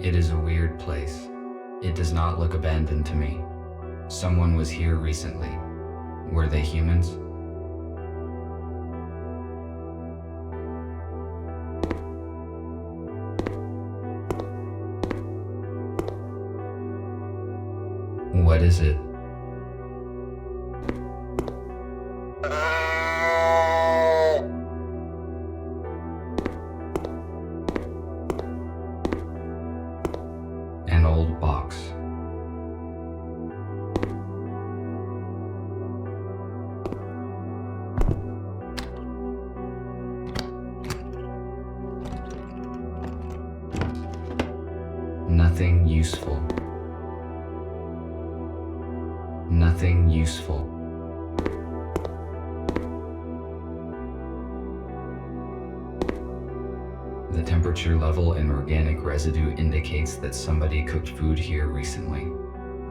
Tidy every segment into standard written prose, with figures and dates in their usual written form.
It is a weird place. It does not look abandoned to me. Someone was here recently. Were they humans? What is it? An old box. Nothing useful. Nothing useful. The temperature level in organic residue indicates that somebody cooked food here recently.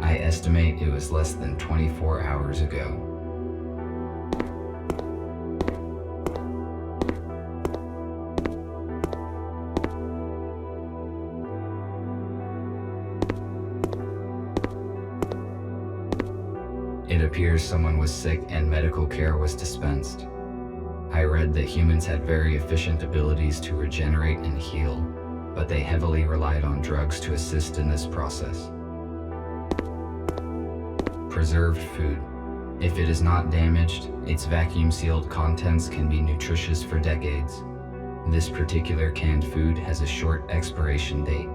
I estimate it was less than 24 hours ago. It appears someone was sick and medical care was dispensed. I read that humans had very efficient abilities to regenerate and heal, but they heavily relied on drugs to assist in this process. Preserved food. If it is not damaged, its vacuum-sealed contents can be nutritious for decades. This particular canned food has a short expiration date.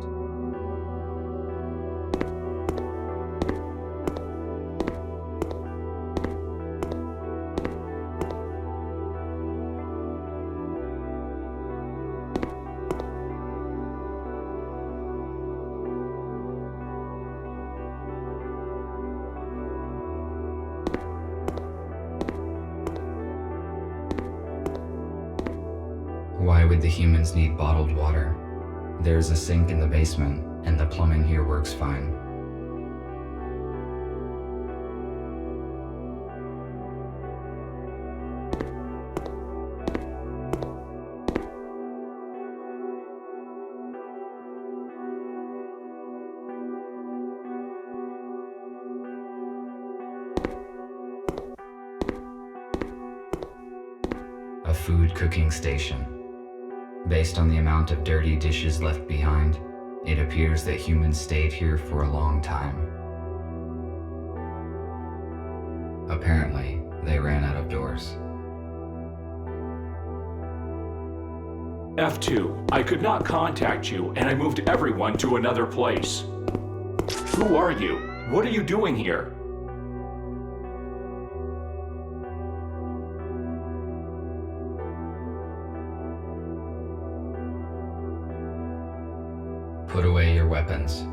Why would the humans need bottled water? There's a sink in the basement, and the plumbing here works fine. A food cooking station. Based on the amount of dirty dishes left behind, it appears that humans stayed here for a long time. Apparently, they ran out of doors. F2, I could not contact you, and I moved everyone to another place. Who are you? What are you doing here? Put away your weapons.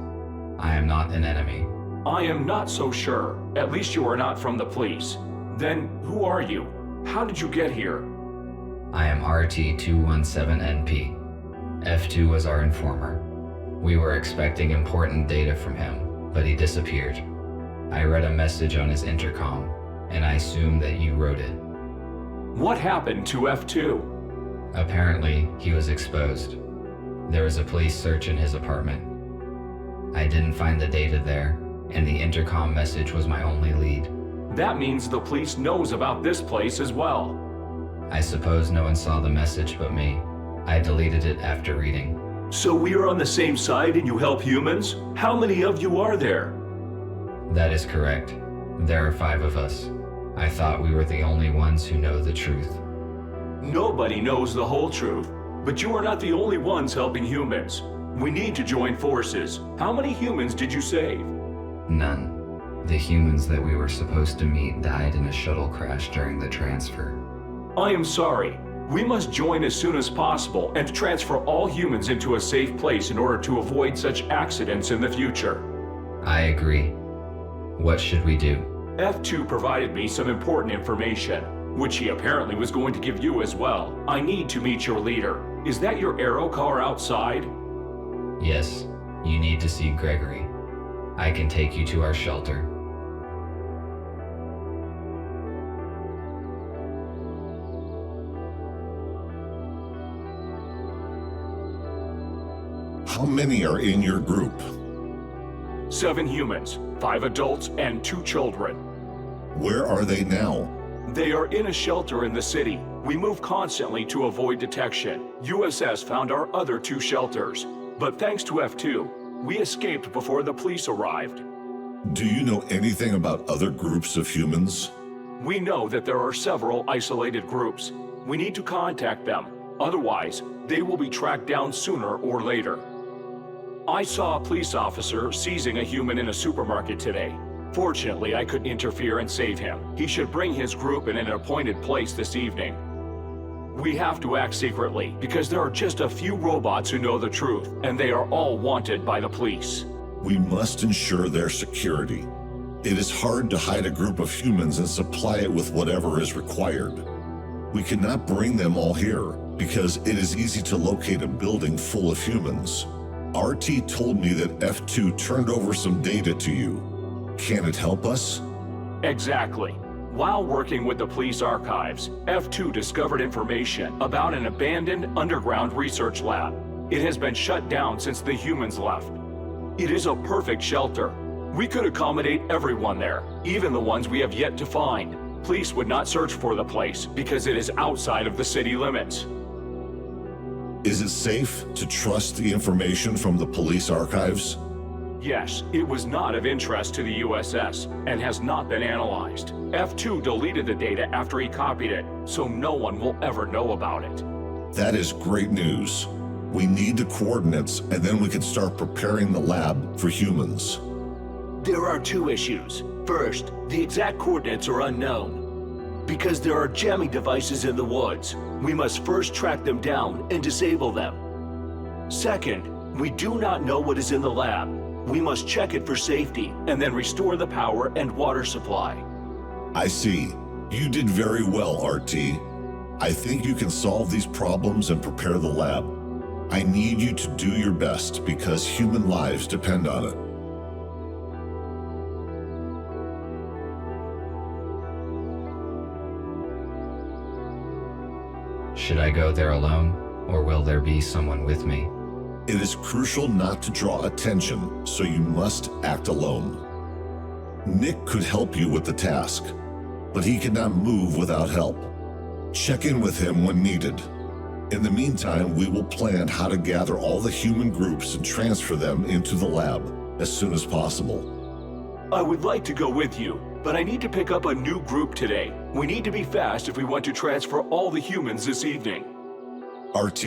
I am not an enemy. I am not so sure. At least you are not from the police. Then, who are you? How did you get here? I am RT-217NP. F2 was our informer. We were expecting important data from him, but he disappeared. I read a message on his intercom, and I assumed that you wrote it. What happened to F2? Apparently, he was exposed. There was a police search in his apartment. I didn't find the data there, and the intercom message was my only lead. That means the police knows about this place as well. I suppose no one saw the message but me. I deleted it after reading. So we are on the same side and you help humans? How many of you are there? That is correct. There are 5 of us. I thought we were the only ones who know the truth. Nobody knows the whole truth, but you are not the only ones helping humans. We need to join forces. How many humans did you save? None. The humans that we were supposed to meet died in a shuttle crash during the transfer. I am sorry. We must join as soon as possible and transfer all humans into a safe place in order to avoid such accidents in the future. I agree. What should we do? F2 provided me some important information, which he apparently was going to give you as well. I need to meet your leader. Is that your aero car outside? Yes, you need to see Gregory. I can take you to our shelter. How many are in your group? 7 humans, 5 adults, and 2 children. Where are they now? They are in a shelter in the city. We move constantly to avoid detection. USS found our other 2 shelters, but thanks to F2, we escaped before the police arrived. Do you know anything about other groups of humans? We know that there are several isolated groups. We need to contact them. Otherwise, they will be tracked down sooner or later. I saw a police officer seizing a human in a supermarket today. Fortunately, I could interfere and save him. He should bring his group in an appointed place this evening. We have to act secretly, because there are just a few robots who know the truth, and they are all wanted by the police. We must ensure their security. It is hard to hide a group of humans and supply it with whatever is required. We cannot bring them all here, because it is easy to locate a building full of humans. RT told me that F2 turned over some data to you. Can it help us? Exactly. While working with the police archives, F2 discovered information about an abandoned underground research lab. It has been shut down since the humans left. It is a perfect shelter. We could accommodate everyone there, even the ones we have yet to find. Police would not search for the place because it is outside of the city limits. Is it safe to trust the information from the police archives? Yes, it was not of interest to the USS and has not been analyzed. F2 deleted the data after he copied it, so no one will ever know about it. That is great news. We need the coordinates, and then we can start preparing the lab for humans. There are 2 issues. First, the exact coordinates are unknown. Because there are jamming devices in the woods, we must first track them down and disable them. Second, we do not know what is in the lab. We must check it for safety and then restore the power and water supply. I see. You did very well, RT. I think you can solve these problems and prepare the lab. I need you to do your best because human lives depend on it. Should I go there alone, or will there be someone with me? It is crucial not to draw attention, so you must act alone. Nick could help you with the task, but he cannot move without help. Check in with him when needed. In the meantime, we will plan how to gather all the human groups and transfer them into the lab as soon as possible. I would like to go with you, but I need to pick up a new group today. We need to be fast if we want to transfer all the humans this evening. RT,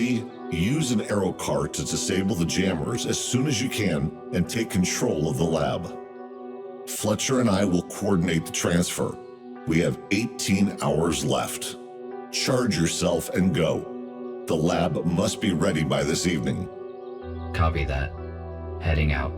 use an arrow cart to disable the jammers as soon as you can and take control of the lab. Fletcher and I will coordinate the transfer. We have 18 hours left. Charge yourself and go. The lab must be ready by this evening. Copy that. Heading out.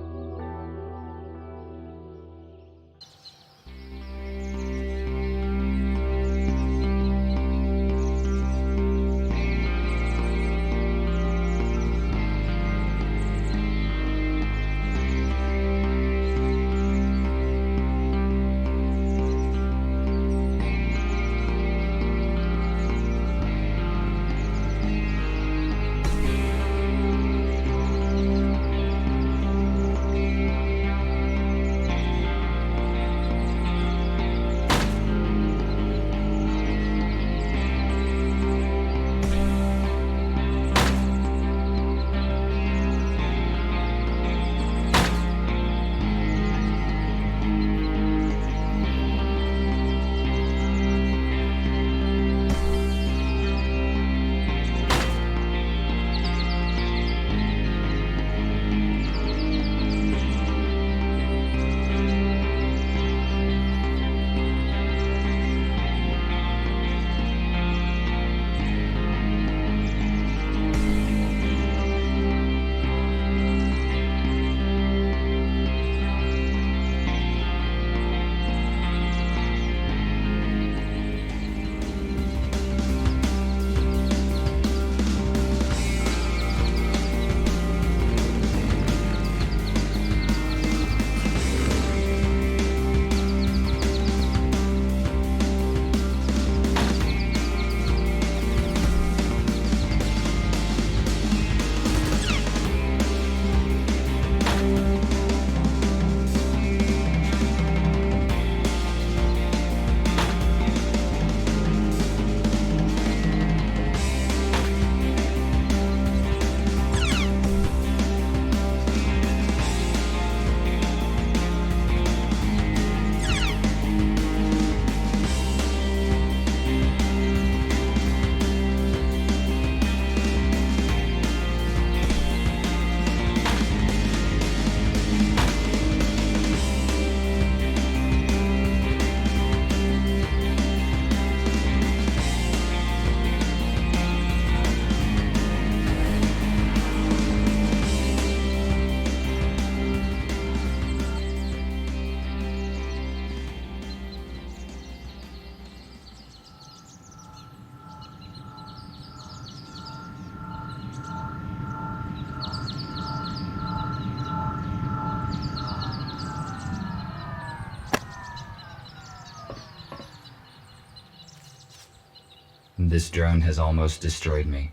This drone has almost destroyed me.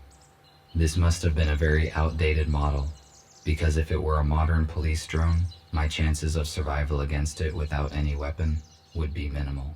This must have been a very outdated model, because if it were a modern police drone, my chances of survival against it without any weapon would be minimal.